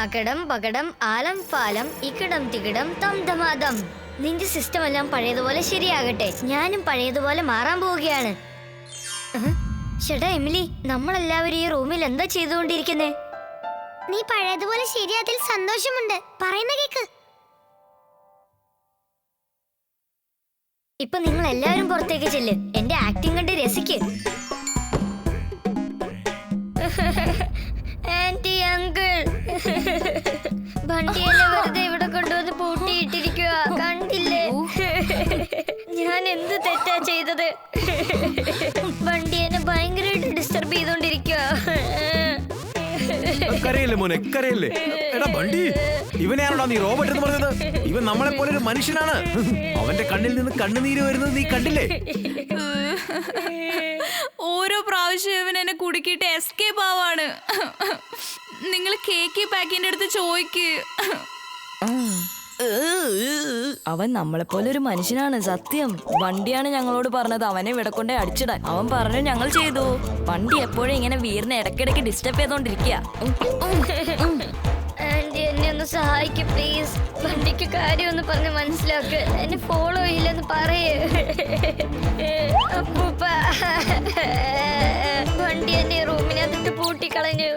അകടം പകടം ആലം ഫാലം ഇക്കടം തികടം തം ധമാദം. നിന്റെ സിസ്റ്റം എല്ലാം പഴയതുപോലെ ശരിയാകട്ടെ. ഞാനും പഴയതുപോലെ മാറാൻ പോവുകയാണ്. ചേട്ടാ എമിലി, നമ്മളെല്ലാവരും ഈ റൂമിൽ എന്താ ചെയ്തുകൊണ്ടിരിക്കുന്നേ? നീ പഴയതുപോലെ ശരിയാതിൽ സന്തോഷമുണ്ട്. പറയുന്ന കേക്ക്. ഇപ്പൊ നിങ്ങൾ എല്ലാവരും പുറത്തേക്ക് ചെല്ല്. എന്റെ ആക്ടിങ് കണ്ട് രസിക്ക്. ആന്റി അങ്കിൾ, വണ്ടിയെല്ലാം വെറുതെ ഇവിടെ കൊണ്ടുവന്ന് പൂട്ടിയിട്ടിരിക്കുക. കണ്ടില്ലേ ഞാൻ എന്ത് തെറ്റാ ചെയ്തത്? വണ്ടി എന്നെ ഭയങ്കരമായിട്ട് ഡിസ്റ്റർബ് ചെയ്തോണ്ടിരിക്കുക. കരയില്ലേ മോനെ, കരയില്ലേ? എടാ ബണ്ടി, ഇവനെയാണോടാ നീ റോബോട്ട് എന്ന് പറഞ്ഞത്? ഇവൻ നമ്മളെ പോലെ ഒരു മനുഷ്യനാണ്. അവന്റെ കണ്ണിൽ നിന്ന് കണ്ണുനീര് വരുന്നത് നീ കണ്ടില്ലേ? ഓരോ പ്രാവശ്യം ഇവൻ എന്നെ കുടുക്കിയിട്ട് എസ്കേപ്പ് ആവാണ്. നിങ്ങൾ കേക്ക് പാക്കിന്റെ അടുത്ത് ചോയ്ക്ക്. അവൻ നമ്മളെ പോലെ ഒരു മനുഷ്യനാണ്. സത്യം. വണ്ടിയാണ് ഞങ്ങളോട് പറഞ്ഞത് അവനെ ഇവിടെ കൊണ്ടേ അടിച്ചിടാൻ. അവൻ പറഞ്ഞു, ഞങ്ങൾ ചെയ്തു. വണ്ടി എപ്പോഴും ഇങ്ങനെ വീറിനെ ഇടയ്ക്കിടയ്ക്ക് ഡിസ്റ്റർബ് ചെയ്തോണ്ടിരിക്കുക. ആന്റി എന്നെ ഒന്ന് സഹായിക്ക് പ്ലീസ്. വണ്ടിക്ക് കാര്യം ഒന്ന് പറഞ്ഞ് മനസ്സിലാക്ക്. എന്നെ ഫോളോ ചെയ്യില്ലെന്ന് പറയേ. അപ്പൂപ്പ, വണ്ടി എന്നെ റൂമിനകത്തിട്ട് പൂട്ടിക്കളഞ്ഞു.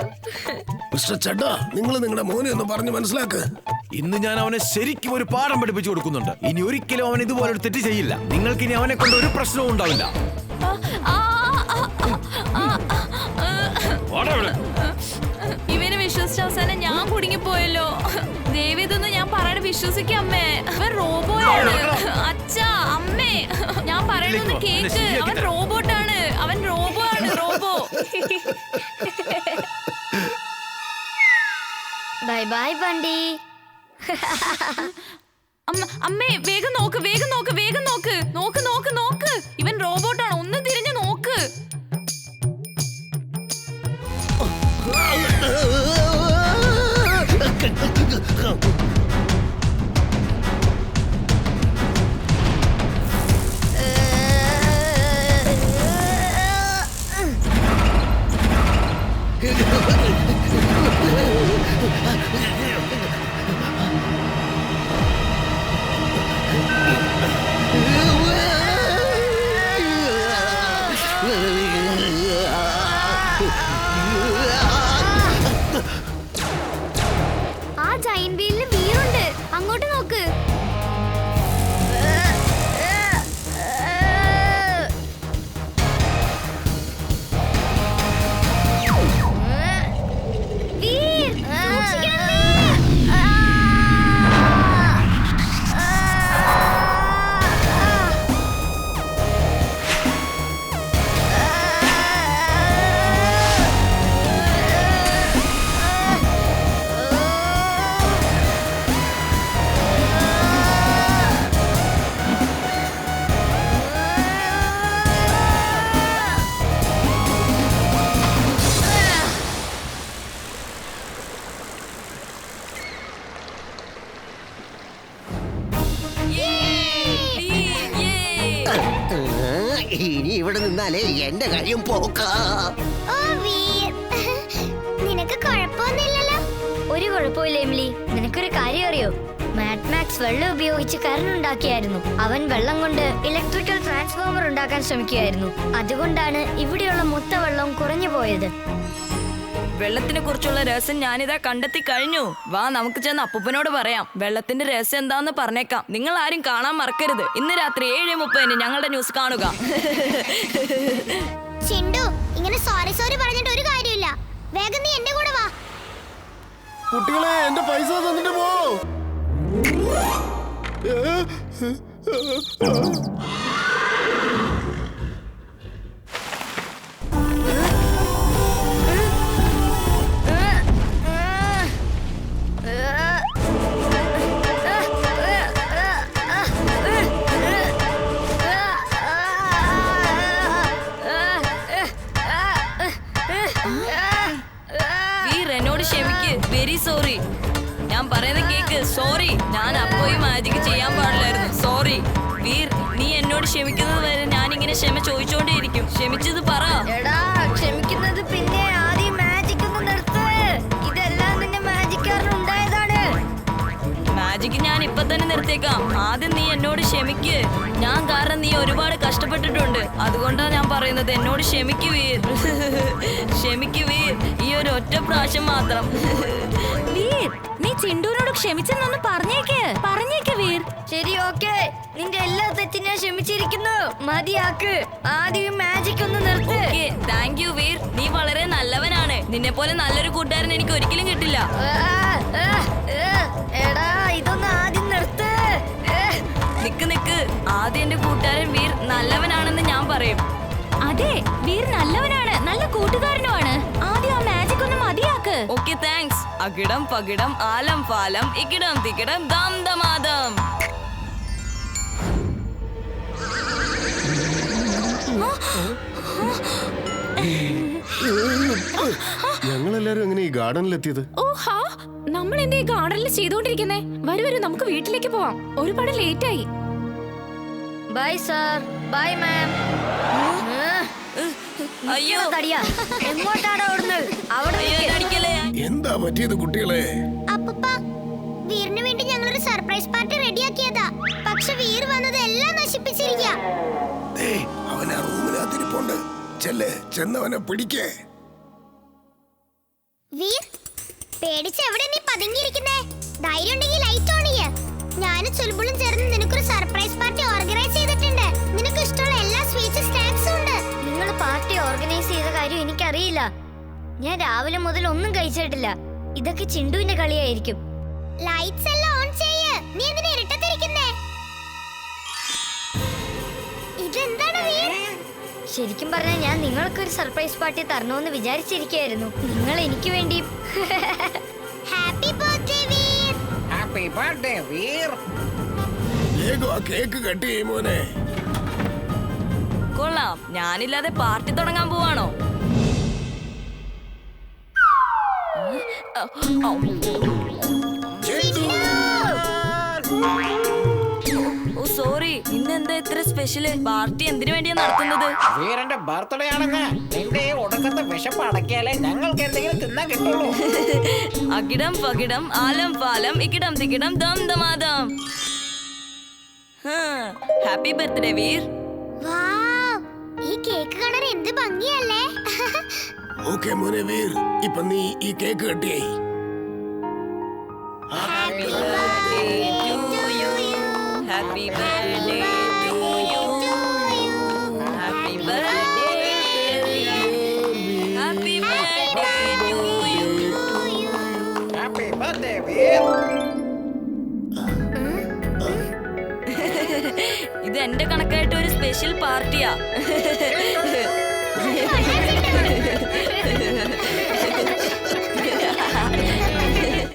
മിസ്റ്റർ ചഡ്ഡ, നിങ്ങൾ നിങ്ങളുടെ മോനെ ഒന്ന് പറഞ്ഞു മനസ്സിലാക്ക്. ഇന്ന് ഞാൻ അവനെ ശരിക്കും ഒരു പാഠം പഠിപ്പിച്ചു കൊടുക്കുന്നുണ്ട്. ഇനി ഒരിക്കലും അവൻ ഇതുപോലെ ഒരു തെറ്റ് ചെയ്യില്ല. നിങ്ങൾക്ക് ഇനി അവനെ കൊണ്ട് ഒരു പ്രശ്നവും ഉണ്ടാവില്ല. ഇവനെ വിശ്വസിച്ച അവസാനം ഞാൻ കുടുങ്ങിപ്പോയല്ലോ. ദേവി, ഇതൊന്നും ഞാൻ പറയണ വിശ്വസിക്കാം അമ്മേ. അവൻ റോബോയാണ്. അച്ഛാ, അമ്മേ, ഞാൻ പറയണത് കേക്ക്. അവൻ റോബോട്ടാണ്. അവൻ റോബോ ആണ്, റോബോ. ബൈ ബൈ വണ്ടി. അമ്മേ, വേഗം നോക്ക്, വേഗം നോക്ക്, വേഗം നോക്ക്, നോക്ക് നോക്ക് നോക്ക്. ഇവൻ റോബോട്ടാണ്. ഒന്ന് തിരിഞ്ഞു നോക്ക്. ആ ജയന്റ് വീലിന് വീറുണ്ട്. അങ്ങോട്ട് നോക്ക്. വീർ, സൂക്ഷിക്കണം വീർ. ഇനി ഇവിടെ നിന്നാലേ എന്റെ കാര്യം പോക്കാ. ഓ വീർ, നിനക്ക് കുഴപ്പമൊന്നുമില്ലല്ലോ? ഒരു കുഴപ്പമില്ല എമിലി. നിനക്കൊരു കാര്യം അറിയോ? മാഡ് മാക്സ് വെള്ളം ഉപയോഗിച്ച് കറണ്ട് ഉണ്ടാക്കിയായിരുന്നു. അവൻ വെള്ളം കൊണ്ട് ഇലക്ട്രിക്കൽ ട്രാൻസ്ഫോമർ ഉണ്ടാക്കാൻ ശ്രമിക്കുകയായിരുന്നു. അതുകൊണ്ടാണ് ഇവിടെയുള്ള മൊത്ത വെള്ളവും കുറഞ്ഞു പോയത്. വെള്ളത്തിനെ കുറിച്ചുള്ള രഹസ്യം ഞാനിതാ കണ്ടെത്തി കഴിഞ്ഞു. വാ, നമുക്ക് ചെന്ന് അപ്പൂപ്പനോട് പറയാം. വെള്ളത്തിന്റെ രഹസ്യം എന്താന്ന് പറഞ്ഞേക്കാം. നിങ്ങൾ ആരും കാണാൻ മറക്കരുത്. ഇന്ന് രാത്രി 7:30 ഞങ്ങളുടെ ന്യൂസ് കാണുക. ചിണ്ടു, ഇങ്ങനെ സോറി സോറി പറഞ്ഞിട്ട് ഒരു കാര്യമില്ല. വേഗം നീ എന്റെ കൂടെ വാ. കുട്ടികളെ, എന്റെ പൈസ തന്നിട്ട് പോ. വീർ, എന്നോട് ക്ഷമിക്ക്. Very sorry. ഞാൻ പറയുന്നത് കേക്ക്. സോറി. ഞാൻ അപ്പോഴും മാജിക് ചെയ്യാൻ പാടില്ലായിരുന്നു. സോറി വീർ. നീ എന്നോട് ക്ഷമിക്കുന്നത് വരെ ഞാനിങ്ങനെ ക്ഷമ ചോദിച്ചോണ്ടേയിരിക്കും. ക്ഷമിച്ചത് പറ. എടാ, ക്ഷമിക്കുന്നത് പിന്നെ ആദ്യം മാജിക് ഒന്ന് നിർത്ത്. ഇതെല്ലാം നിന്റെ മാജിക് കാരണം ആദ്യം നീ എന്നോട് ക്ഷമിക്ക്. ഞാൻ കാരണം നീ ഒരുപാട് കഷ്ടപ്പെട്ടിട്ടുണ്ട്. അതുകൊണ്ടാ ഞാൻ പറയുന്നത്, എന്നോട് ക്ഷമിക്ക് വീർ. ക്ഷമിക്ക് വീർ, ഈ ഒരു ഒറ്റ പ്രാവശ്യം മാത്രം. വീർ, നീ ചിണ്ടുവിനോട് ക്ഷമിച്ചെന്നൊന്ന് പറഞ്ഞേക്ക് വീർ. ശരി, ഓക്കെ. നിന്റെ എല്ലാ തെറ്റും ഞാൻ ക്ഷമിച്ചിരിക്കുന്നു. മതിയാക്ക്. ആദ്യം മാജിക് ഒന്ന് നിർത്ത്. Okay, thank you Veer. നീ വളരെ നല്ലവനാണ്. നിന്നെ പോലെ നല്ലൊരു കൂട്ടുകാരൻ എനിക്ക് ഒരിക്കലും കിട്ടില്ല. എടാ, ഇതൊന്ന് ആദ്യം നിർത്ത്. നിക്ക്. ആദ്യം എന്റെ കൂട്ടുകാരൻ വീർ നല്ലവനാണെന്ന് ഞാൻ പറയും. അതെ, വീർ നല്ലവനാണ്, നല്ല കൂട്ടുകാരനുമാണ്. ആദ്യം ആ മാജിക് ഒന്ന് മതിയാക്ക്. Okay, thanks. അകിടം പകിടം ആലം ഫാലം ഇക്കിടം തിക്കിടം ദം ദമാദം. ഞങ്ങളെല്ലാരും എങ്ങനെ ഈ ഗാർഡനിലെത്തിയത്? ഓഹാ, നമ്മൾ എന്തേ ഗാർഡനിൽ ചെയ്തോണ്ടിരിക്കുന്നേ? വരൂ, നമുക്ക് വീട്ടിലേക്ക് പോവാം. ഒരുപാട് ലേറ്റ് ആയി. ബൈ സാർ, ബൈ മാം. അയ്യോ, തടിയാ, എങ്ങോട്ടാണ് ഓടുന്നത്? അവിടെ അയ്യോ, നിൽക്ക്. അടിക്കല്ലേ. എന്താ പറ്റിയത് കുട്ടികളെ? അപ്പൂപ്പ, വീറിന് വേണ്ടി ഞങ്ങളൊരു സർപ്രൈസ് പാർട്ടി റെഡിയാക്കിയതാ. പക്ഷെ വീർ വന്നത് എല്ലാം നശിപ്പിച്ചിരിക്കാ. അവൻ ആ റൂമിനകത്തിരിപ്പുണ്ട്. ചെന്നവനെ പിടിക്കേ. വീർ, പേടിച്ച് എവിടെ നീ പതുങ്ങിയിരിക്കുന്നേ? ധൈര്യം ഉണ്ടെങ്കിൽ ലൈറ്റ് ഓൺ ചെയ്യ്. ഞാനും ചുൽബുളും ചേർന്ന് നിനക്കൊരു സർപ്രൈസ് പാർട്ടി ഓർഗനൈസ് ചെയ്തിട്ടുണ്ട്. നിനക്ക് ഇഷ്ടമുള്ള എല്ലാ സ്വീറ്റ്സ് സ്നാക്സും ഉണ്ട്. നിങ്ങൾ പാർട്ടി ഓർഗനൈസ് ചെയ്ത കാര്യം എനിക്കറിയില്ല. ഞാൻ രാവിലെ മുതൽ ഒന്നും കഴിച്ചിട്ടില്ല. ഇതൊക്കെ ചിണ്ടുവിന്റെ കളിയായിരിക്കും. ലൈറ്റ്സ് എല്ലാം ഓൺ ചെയ്യ്. നീ എന്തിനാ ഇരുട്ടത്തിരിക്കുന്നേ? ഇതെന്താണ് വീർ? ശരിക്കും പറഞ്ഞാൽ ഞാൻ നിങ്ങൾക്കൊരു സർപ്രൈസ് പാർട്ടി തരണമെന്ന് വിചാരിച്ചിരിക്കുകയായിരുന്നു. നിങ്ങൾ എനിക്ക് വേണ്ടി. Happy birthday Veer. Happy birthday Veer. വേഗം ആ കേക്ക് കട്ട് ചെയ്യും മോനെ. കൊള്ളാം, ഞാനില്ലാതെ പാർട്ടി തുടങ്ങാൻ പോവാണോ? ഓ സോറി, ഇന്ന് എന്താ ഇത്ര സ്പെഷ്യല്? പാർട്ടി എന്തിനു വേണ്ടിയാ നടത്തുന്നത്? വീരന്റെ ബർത്ത്ഡേ ആണെന്ന്. നിന്റെ ഈ ഒടുക്കത്തെ വിശപ്പ് അടക്കിയാലേ ഞങ്ങൾക്ക് എന്തെങ്കിലും തിന്നാൻ കിട്ടുള്ളൂ. അകിടം പകിടം ആലം ഫാലം ഇക്കിടം തിക്കിടം ദം ദമാദം. Happy birthday Veer. വാവ്, ഈ കേക്ക് കാണാൻ എന്ത് ഭംഗിയല്ലേ? ഓക്കെ മോനെ വീർ, ഇപ്പൊ നീ ഈ കേക്ക് കട്ട് ചെയ്യ്. Happy birthday to you. Happy birthday to you. Happy birthday. Happy birthday to you. Happy birthday Veer. ഇത് എന്റെ കണക്കായിട്ട് ഒരു സ്പെഷ്യൽ പാർട്ടിയാ.